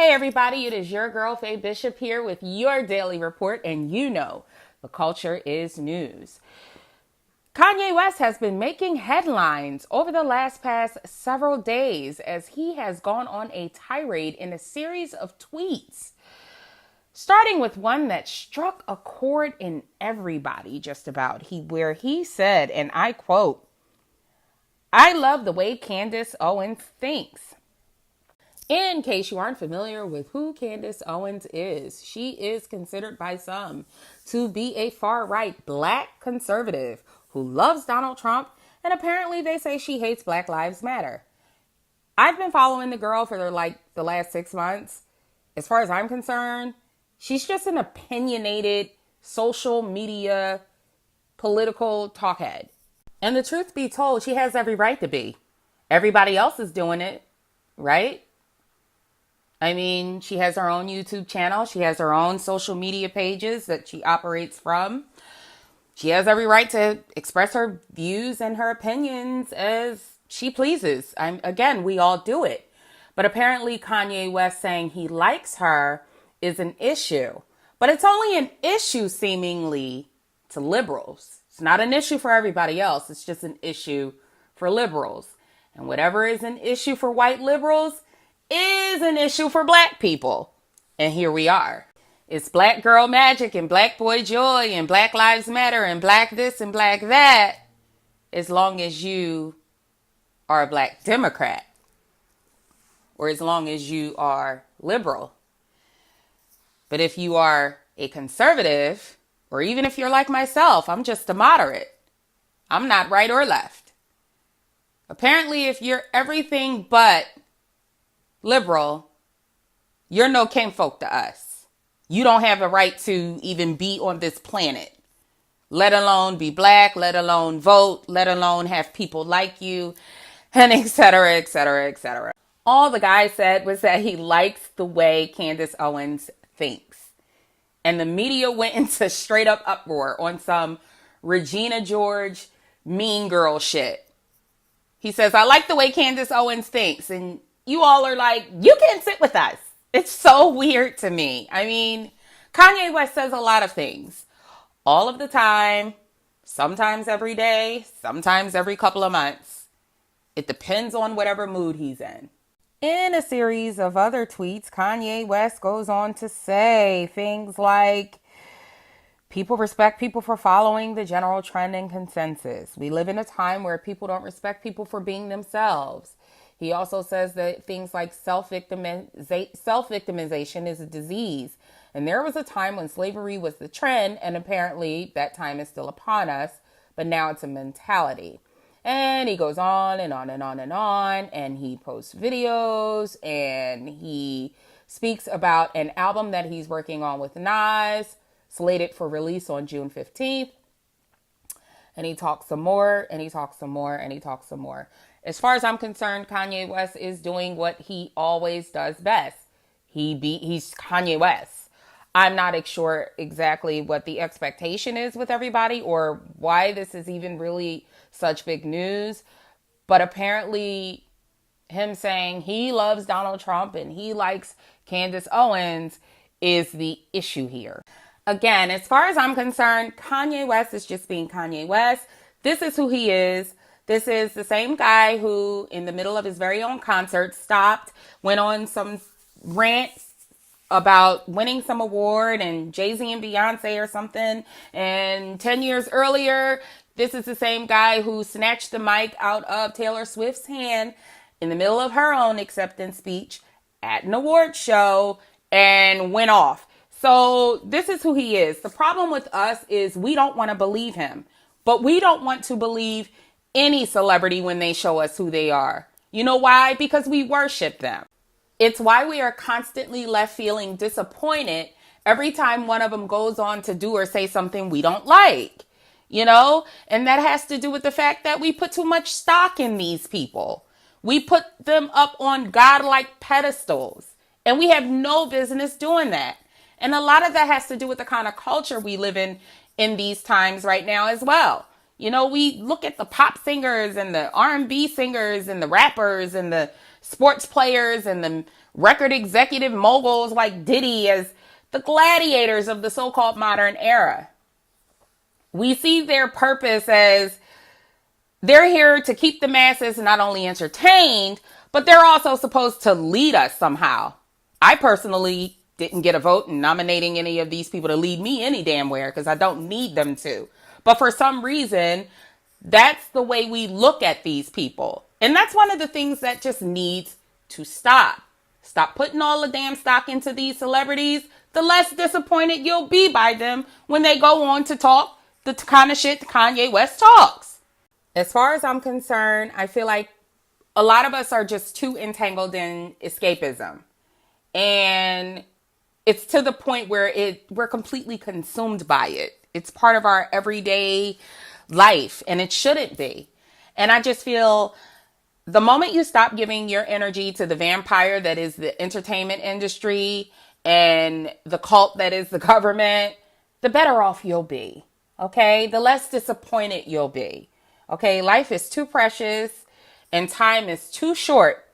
Hey everybody, it is your girl Faye Bishop here with your daily report, and you know the culture is news. Kanye West has been making headlines over the past several days as he has gone on a tirade in a series of tweets, starting with one that struck a chord in everybody just about, where he said, and I quote, "I love the way Candace Owens thinks." In case you aren't familiar with who Candace Owens is, she is considered by some to be a far-right black conservative who loves Donald Trump, and apparently they say she hates Black Lives Matter. I've been following the girl for the last 6 months. As far as I'm concerned, she's just an opinionated social media political talkhead. And the truth be told, she has every right to be. Everybody else is doing it, right? I mean, she has her own YouTube channel. She has her own social media pages that she operates from. She has every right to express her views and her opinions as she pleases. Again, we all do it. But apparently Kanye West saying he likes her is an issue. But it's only an issue seemingly to liberals. It's not an issue for everybody else. It's just an issue for liberals. And whatever is an issue for white liberals is an issue for black people. And here we are. It's black girl magic and black boy joy and Black Lives Matter and black this and black that, as long as you are a black Democrat or as long as you are liberal. But if you are a conservative, or even if you're like myself, I'm just a moderate. I'm not right or left. Apparently, if you're everything but liberal, you're no kinfolk to us. You don't have a right to even be on this planet, let alone be black, let alone vote, let alone have people like you, and etc., etc., etc. All the guy said was that he likes the way Candace Owens thinks. And the media went into straight up uproar on some Regina George mean girl shit. He says, "I like the way Candace Owens thinks." And you all are like, you can't sit with us. It's so weird to me. I mean, Kanye West says a lot of things all of the time, sometimes every day, sometimes every couple of months. It depends on whatever mood he's in. In a series of other tweets, Kanye West goes on to say things like, people respect people for following the general trend and consensus. We live in a time where people don't respect people for being themselves. He also says that things like self-victimization is a disease. And there was a time when slavery was the trend, and apparently that time is still upon us, but now it's a mentality. And he goes on and on and on and on, and he posts videos, and he speaks about an album that he's working on with Nas, slated for release on June 15th. And he talks some more, and he talks some more, and he talks some more. As far as I'm concerned, Kanye West is doing what he always does best. He's Kanye West. I'm not sure exactly what the expectation is with everybody or why this is even really such big news. But apparently him saying he loves Donald Trump and he likes Candace Owens is the issue here. Again, as far as I'm concerned, Kanye West is just being Kanye West. This is who he is. This is the same guy who, in the middle of his very own concert, stopped, went on some rant about winning some award and Jay-Z and Beyonce or something. And 10 years earlier, this is the same guy who snatched the mic out of Taylor Swift's hand in the middle of her own acceptance speech at an award show and went off. So this is who he is. The problem with us is we don't want to believe him, but we don't want to believe any celebrity when they show us who they are. You know why? Because we worship them. It's why we are constantly left feeling disappointed every time one of them goes on to do or say something we don't like, you know? And that has to do with the fact that we put too much stock in these people. We put them up on godlike pedestals, and we have no business doing that. And a lot of that has to do with the kind of culture we live in these times right now as well. You know, we look at the pop singers and the R&B singers and the rappers and the sports players and the record executive moguls like Diddy as the gladiators of the so-called modern era. We see their purpose as they're here to keep the masses not only entertained, but they're also supposed to lead us somehow. I personally didn't get a vote in nominating any of these people to lead me any damn where because I don't need them to. But for some reason, that's the way we look at these people. And that's one of the things that just needs to stop. Stop putting all the damn stock into these celebrities. The less disappointed you'll be by them when they go on to talk the kind of shit Kanye West talks. As far as I'm concerned, I feel like a lot of us are just too entangled in escapism. And it's to the point where we're completely consumed by it. It's part of our everyday life, and it shouldn't be. And I just feel the moment you stop giving your energy to the vampire that is the entertainment industry and the cult that is the government, the better off you'll be. Okay? The less disappointed you'll be. Okay? Life is too precious and time is too short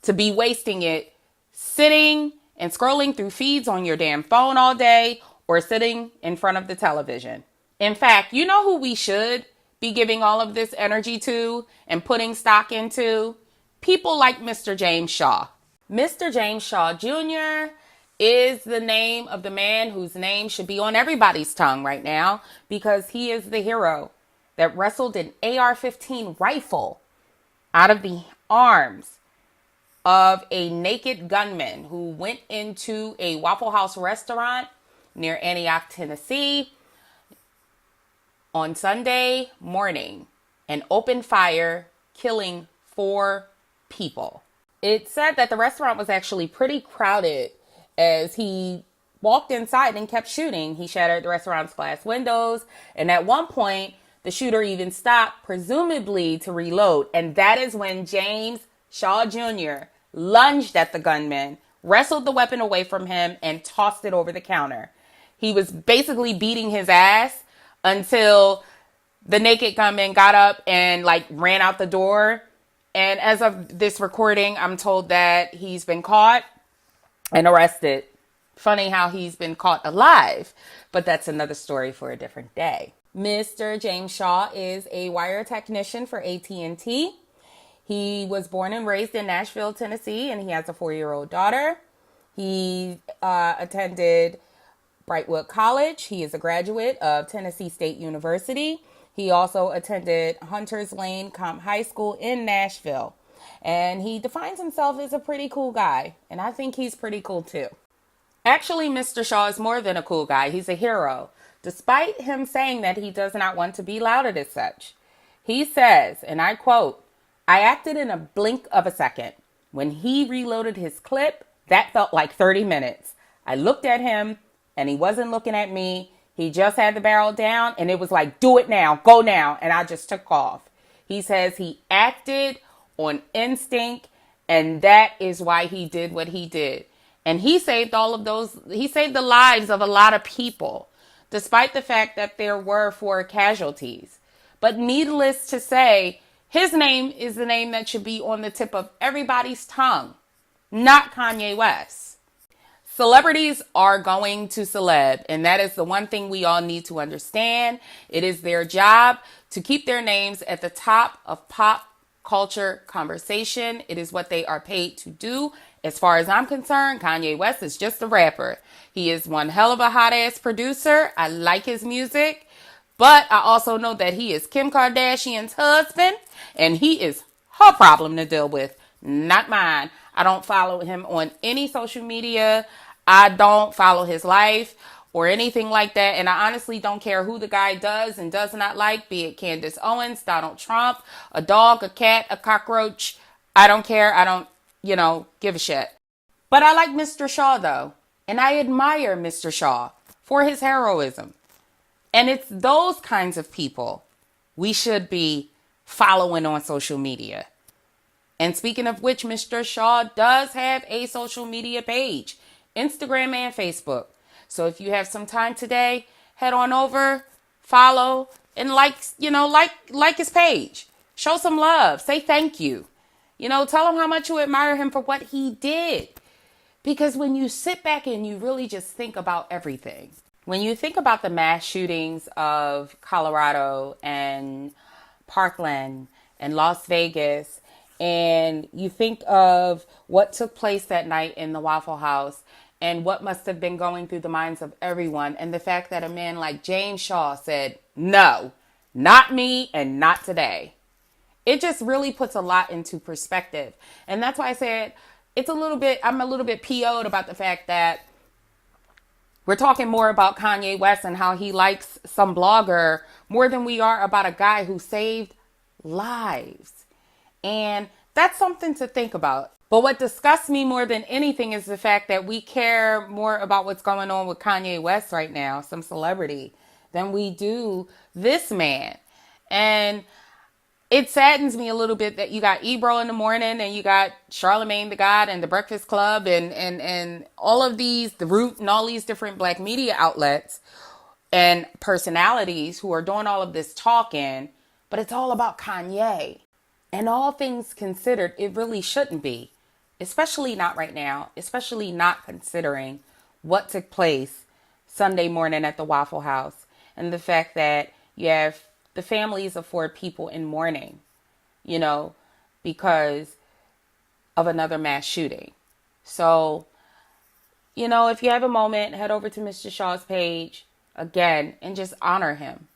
to be wasting it sitting and scrolling through feeds on your damn phone all day or sitting in front of the television. In fact, you know who we should be giving all of this energy to and putting stock into? People like Mr. James Shaw. Mr. James Shaw Jr. is the name of the man whose name should be on everybody's tongue right now because he is the hero that wrestled an AR-15 rifle out of the arms of a naked gunman who went into a Waffle House restaurant near Antioch, Tennessee on Sunday morning and opened fire, killing 4 people. It said that the restaurant was actually pretty crowded as he walked inside and kept shooting. He shattered the restaurant's glass windows, and at one point, the shooter even stopped, presumably to reload. And that is when James Shaw Jr. lunged at the gunman, wrestled the weapon away from him, and tossed it over the counter. He was basically beating his ass until the naked gunman got up and ran out the door. And as of this recording, I'm told that he's been caught and arrested. Funny how he's been caught alive, but that's another story for a different day. Mr. James Shaw is a wire technician for AT&T. He was born and raised in Nashville, Tennessee, and he has a 4-year-old daughter. He attended Brightwood College. He is a graduate of Tennessee State University. He also attended Hunters Lane Comp High School in Nashville. And he defines himself as a pretty cool guy. And I think he's pretty cool too. Actually, Mr. Shaw is more than a cool guy. He's a hero. Despite him saying that he does not want to be lauded as such. He says, and I quote, "I acted in a blink of a second. When he reloaded his clip, that felt like 30 minutes. I looked at him and he wasn't looking at me. He just had the barrel down and it was like, do it now, go now. And I just took off." He says he acted on instinct and that is why he did what he did. And he saved he saved the lives of a lot of people, despite the fact that there were 4 casualties. But needless to say, his name is the name that should be on the tip of everybody's tongue, not Kanye West. Celebrities are going to celeb, and that is the one thing we all need to understand. It is their job to keep their names at the top of pop culture conversation. It is what they are paid to do. As far as I'm concerned, Kanye West is just a rapper. He is one hell of a hot-ass producer. I like his music. But I also know that he is Kim Kardashian's husband, and he is her problem to deal with, not mine. I don't follow him on any social media. I don't follow his life or anything like that. And I honestly don't care who the guy does and does not like, be it Candace Owens, Donald Trump, a dog, a cat, a cockroach. I don't care. I don't, give a shit. But I like Mr. Shaw, though. And I admire Mr. Shaw for his heroism. And it's those kinds of people we should be following on social media. And speaking of which, Mr. Shaw does have a social media page, Instagram and Facebook. So if you have some time today, head on over, follow, and like his page. Show some love. Say thank you. Tell him how much you admire him for what he did. Because when you sit back and you really just think about everything, when you think about the mass shootings of Colorado and Parkland and Las Vegas, and you think of what took place that night in the Waffle House and what must have been going through the minds of everyone, and the fact that a man like James Shaw said, no, not me and not today. It just really puts a lot into perspective. And that's why I said I'm a little bit PO'd about the fact that we're talking more about Kanye West and how he likes some blogger more than we are about a guy who saved lives. And that's something to think about. But what disgusts me more than anything is the fact that we care more about what's going on with Kanye West right now, some celebrity, than we do this man. And it saddens me a little bit that you got Ebro in the morning and you got Charlemagne the God and the Breakfast Club and all of these, The Root and all these different black media outlets and personalities who are doing all of this talking, but it's all about Kanye. And all things considered, it really shouldn't be, especially not right now, especially not considering what took place Sunday morning at the Waffle House and the fact that you have the families of 4 people in mourning, because of another mass shooting. So, if you have a moment, head over to Mr. Shaw's page again and just honor him,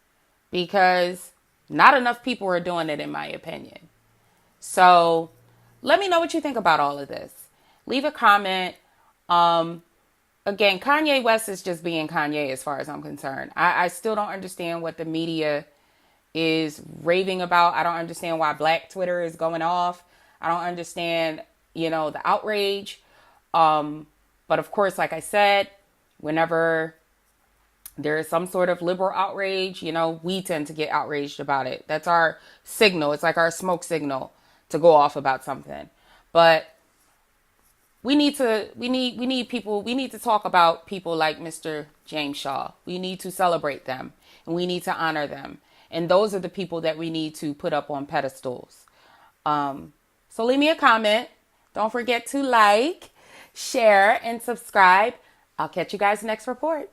because not enough people are doing it, in my opinion. So let me know what you think about all of this. Leave a comment. Again, Kanye West is just being Kanye as far as I'm concerned. I still don't understand what the media is raving about. I don't understand why Black Twitter is going off. I don't understand, the outrage. But of course, like I said, whenever there is some sort of liberal outrage, we tend to get outraged about it. That's our signal. It's like our smoke signal to go off about something. But we need to talk about people like Mr. James Shaw. We need to celebrate them and we need to honor them. And those are the people that we need to put up on pedestals. So leave me a comment. Don't forget to like, share, and subscribe. I'll catch you guys next report.